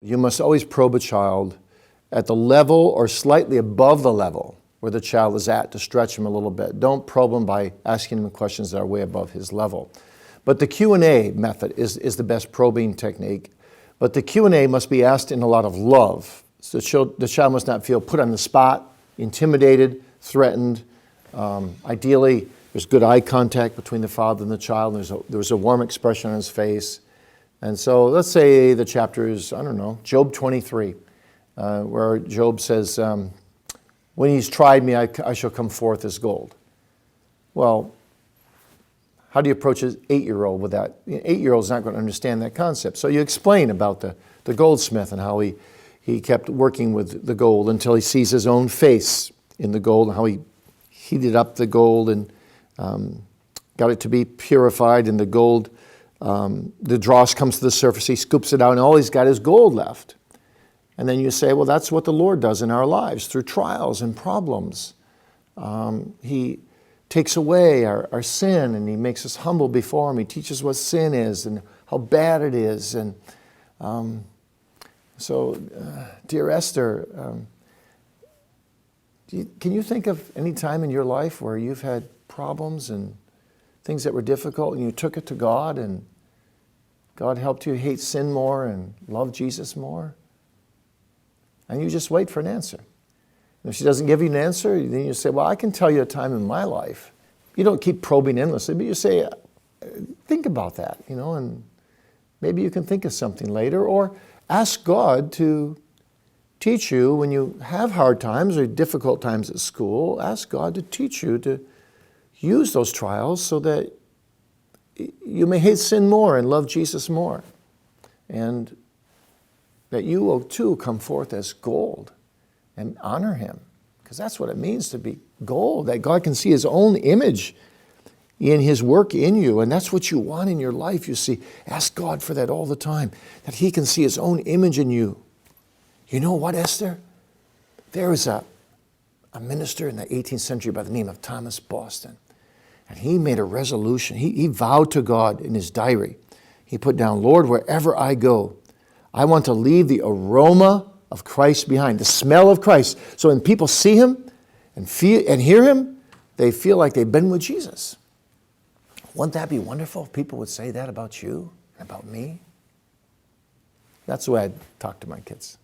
You must always probe a child at the level or slightly above the level where the child is at to stretch him a little bit. Don't probe him by asking him questions that are way above his level. But the Q&A method is the best probing technique. But the Q&A must be asked in a lot of love. So the child must not feel put on the spot, intimidated, threatened. Ideally, there's good eye contact between the father and the child. There's a warm expression on his face. And so let's say the chapter is, I don't know, Job 23, where Job says, when he's tried me, I shall come forth as gold. Well, how do you approach an 8-year-old with that? An 8-year-old's not going to understand that concept. So you explain about the goldsmith and how he kept working with the gold until he sees his own face in the gold, and how he heated up the gold and got it to be purified, and the gold, the dross comes to the surface, he scoops it out, and all he's got is gold left. And then you say, well, that's what the Lord does in our lives through trials and problems. He takes away our sin, and he makes us humble before him. He teaches what sin is and how bad it is. And so, dear Esther, can you think of any time in your life where you've had problems and things that were difficult, and you took it to God, and God helped you hate sin more and love Jesus more? And you just wait for an answer. And if she doesn't give you an answer, then you say, well, I can tell you a time in my life. You don't keep probing endlessly, but you say, think about that, and maybe you can think of something later. Or ask God to teach you when you have hard times or difficult times at school. Ask God to teach you to use those trials so that you may hate sin more and love Jesus more. And that you will too come forth as gold and honor him. Because that's what it means to be gold, that God can see his own image in his work in you. And that's what you want in your life, you see. Ask God for that all the time, that he can see his own image in you. You know what, Esther? There was a minister in the 18th century by the name of Thomas Boston. And he made a resolution. He vowed to God in his diary. He put down, Lord, wherever I go, I want to leave the aroma of Christ behind, the smell of Christ. So when people see him and hear him, they feel like they've been with Jesus. Wouldn't that be wonderful if people would say that about you, about me? That's the way I talk to my kids.